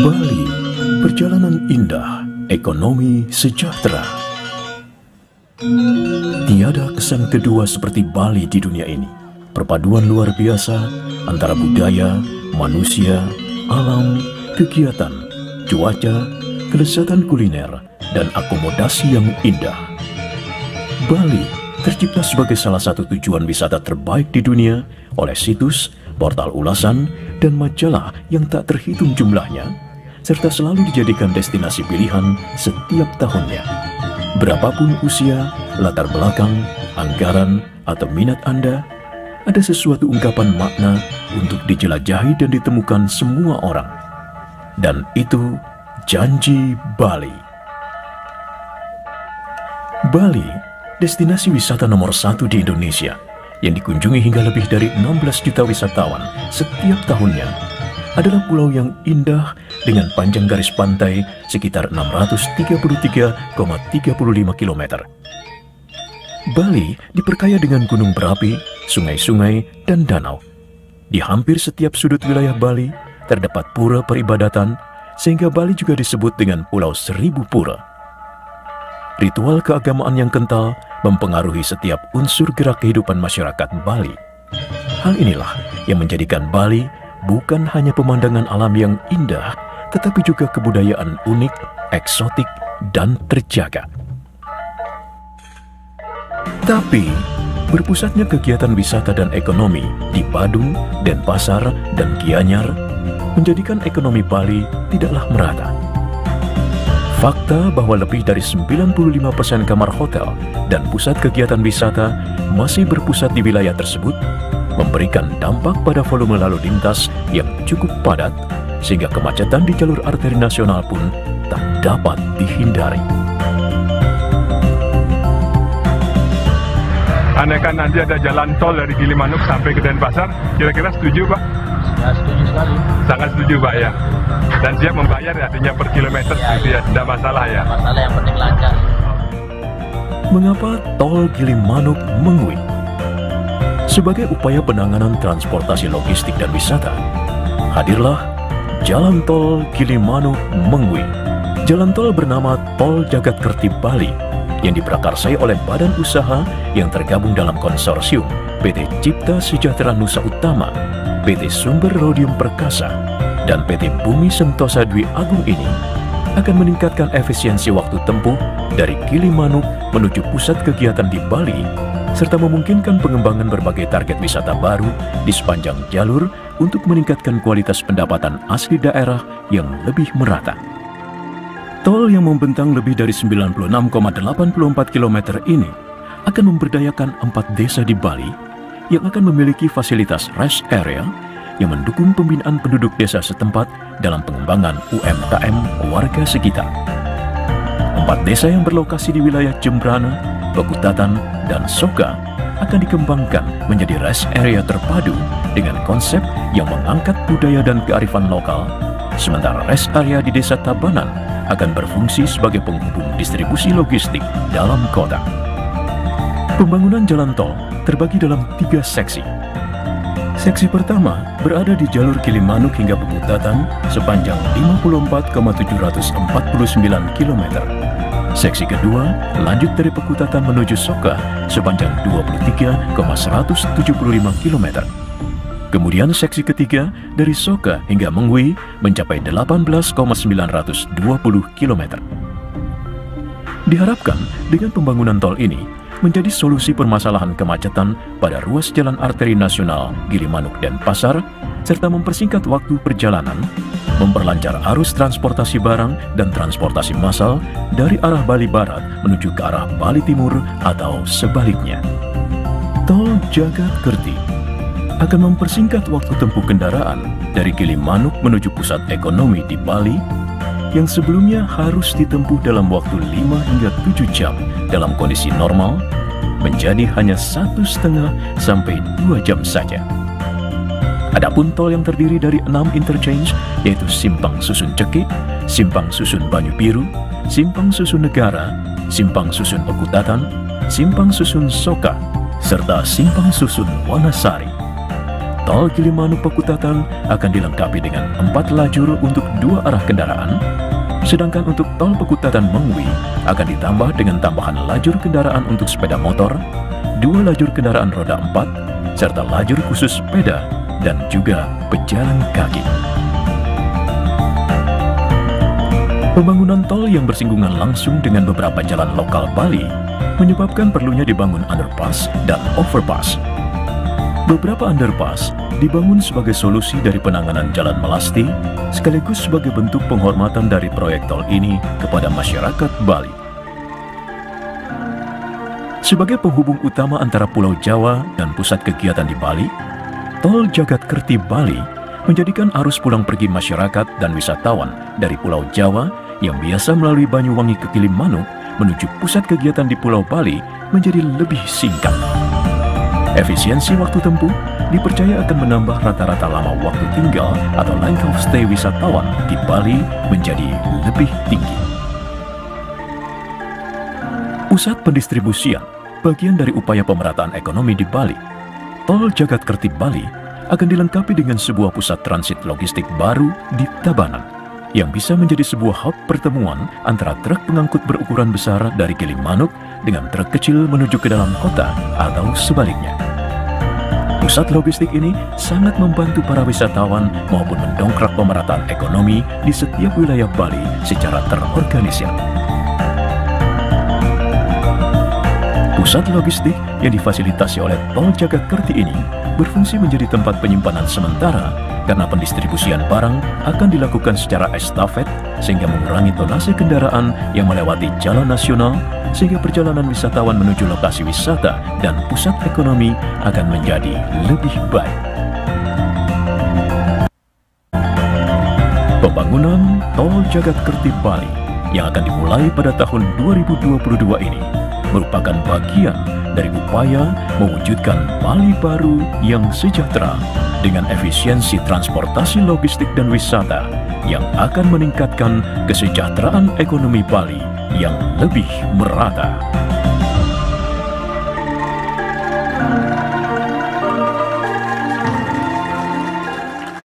Bali, perjalanan indah, ekonomi sejahtera. Tiada kesan kedua seperti Bali di dunia ini. Perpaduan luar biasa antara budaya, manusia, alam, kegiatan, cuaca, kelezatan kuliner, dan akomodasi yang indah. Bali tercipta sebagai salah satu tujuan wisata terbaik di dunia oleh situs, portal ulasan, dan majalah yang tak terhitung jumlahnya, serta selalu dijadikan destinasi pilihan setiap tahunnya. Berapapun usia, latar belakang, anggaran, atau minat Anda, ada sesuatu ungkapan makna untuk dijelajahi dan ditemukan semua orang. Dan itu Janji Bali. Bali, destinasi wisata nomor 1 di Indonesia, yang dikunjungi hingga lebih dari 16 juta wisatawan setiap tahunnya, adalah pulau yang indah dengan panjang garis pantai sekitar 633,35 km. Bali diperkaya dengan gunung berapi, sungai-sungai, dan danau. Di hampir setiap sudut wilayah Bali terdapat pura peribadatan, sehingga Bali juga disebut dengan Pulau Seribu Pura. Ritual keagamaan yang kental mempengaruhi setiap unsur gerak kehidupan masyarakat Bali. Hal inilah yang menjadikan Bali bukan hanya pemandangan alam yang indah, tetapi juga kebudayaan unik, eksotik, dan terjaga. Tapi, berpusatnya kegiatan wisata dan ekonomi di Badung, Denpasar, dan Gianyar menjadikan ekonomi Bali tidaklah merata. Fakta bahwa lebih dari 95% kamar hotel dan pusat kegiatan wisata masih berpusat di wilayah tersebut memberikan dampak pada volume lalu lintas yang cukup padat, sehingga kemacetan di jalur arteri nasional pun tak dapat dihindari. Andaikan nanti ada jalan tol dari Gilimanuk sampai ke Denpasar, kira-kira setuju, Pak? Ya, setuju sekali. Sangat setuju, Pak, ya. Dan siap membayar ya, artinya per kilometer ya, gitu ya, tidak masalah ya. Masalah yang penting lancar. Mengapa tol Gilimanuk Mengwi? Sebagai upaya penanganan transportasi logistik dan wisata, hadirlah Jalan Tol Gilimanuk Mengwi. Jalan tol bernama Tol Jagadkerti Bali yang diprakarsai oleh badan usaha yang tergabung dalam konsorsium PT Cipta Sejahtera Nusa Utama, PT Sumber Rhodium Perkasa, dan PT Bumi Sentosa Dwi Agung ini akan meningkatkan efisiensi waktu tempuh dari Gilimanuk menuju pusat kegiatan di Bali, serta memungkinkan pengembangan berbagai target wisata baru di sepanjang jalur untuk meningkatkan kualitas pendapatan asli daerah yang lebih merata. Tol yang membentang lebih dari 96,84 km ini akan memberdayakan 4 desa di Bali yang akan memiliki fasilitas rest area yang mendukung pembinaan penduduk desa setempat dalam pengembangan UMKM warga sekitar. 4 desa yang berlokasi di wilayah Jembrana, Pekutatan, dan Soka akan dikembangkan menjadi rest area terpadu dengan konsep yang mengangkat budaya dan kearifan lokal, sementara rest area di Desa Tabanan akan berfungsi sebagai penghubung distribusi logistik dalam kota. Pembangunan jalan tol terbagi dalam 3 seksi. Seksi pertama berada di jalur Gilimanuk hingga Pekutatan sepanjang 54,749 km. Seksi kedua lanjut dari Pekutatan menuju Soka sepanjang 23,175 km. Kemudian seksi ketiga dari Soka hingga Mengwi mencapai 18,920 km. Diharapkan dengan pembangunan tol ini menjadi solusi permasalahan kemacetan pada ruas jalan arteri nasional Gilimanuk dan Pasar, serta mempersingkat waktu perjalanan, memperlancar arus transportasi barang dan transportasi massal dari arah Bali Barat menuju ke arah Bali Timur atau sebaliknya. Tol Jagadkerti akan mempersingkat waktu tempuh kendaraan dari Gilimanuk menuju pusat ekonomi di Bali yang sebelumnya harus ditempuh dalam waktu 5 hingga 7 jam dalam kondisi normal menjadi hanya 1,5 sampai 2 jam saja. Adapun tol yang terdiri dari 6 interchange yaitu Simpang Susun Ceki, Simpang Susun Banyu Biru, Simpang Susun Negara, Simpang Susun Pekutatan, Simpang Susun Soka, serta simpang susun Wanasari. Tol Gilimanuk Pakutatan akan dilengkapi dengan 4 lajur untuk 2 arah kendaraan, sedangkan untuk tol Pakutatan Mengwi akan ditambah dengan tambahan lajur kendaraan untuk sepeda motor, 2 lajur kendaraan roda 4, serta lajur khusus sepeda dan juga pejalan kaki. Pembangunan tol yang bersinggungan langsung dengan beberapa jalan lokal Bali menyebabkan perlunya dibangun underpass dan overpass. Beberapa underpass dibangun sebagai solusi dari penanganan jalan melasti, sekaligus sebagai bentuk penghormatan dari proyek tol ini kepada masyarakat Bali. Sebagai penghubung utama antara Pulau Jawa dan pusat kegiatan di Bali, Tol Jagadkerti Bali menjadikan arus pulang pergi masyarakat dan wisatawan dari Pulau Jawa yang biasa melalui Banyuwangi ke Gilimanuk menuju pusat kegiatan di Pulau Bali menjadi lebih singkat. Efisiensi waktu tempuh dipercaya akan menambah rata-rata lama waktu tinggal atau length of stay wisatawan di Bali menjadi lebih tinggi. Pusat pendistribusian bagian dari upaya pemerataan ekonomi di Bali. Tol Jagadkerti Bali akan dilengkapi dengan sebuah pusat transit logistik baru di Tabanan yang bisa menjadi sebuah hub pertemuan antara truk pengangkut berukuran besar dari Gilimanuk dengan truk kecil menuju ke dalam kota atau sebaliknya. Pusat logistik ini sangat membantu para wisatawan maupun mendongkrak pemerataan ekonomi di setiap wilayah Bali secara terorganisir. Pusat logistik yang difasilitasi oleh Tol Jagadkerti ini berfungsi menjadi tempat penyimpanan sementara karena pendistribusian barang akan dilakukan secara estafet sehingga mengurangi tonase kendaraan yang melewati jalan nasional, sehingga perjalanan wisatawan menuju lokasi wisata dan pusat ekonomi akan menjadi lebih baik. Pembangunan Tol Jagadkerti Bali yang akan dimulai pada tahun 2022 ini merupakan bagian dari upaya mewujudkan Bali baru yang sejahtera dengan efisiensi transportasi logistik dan wisata yang akan meningkatkan kesejahteraan ekonomi Bali yang lebih merata.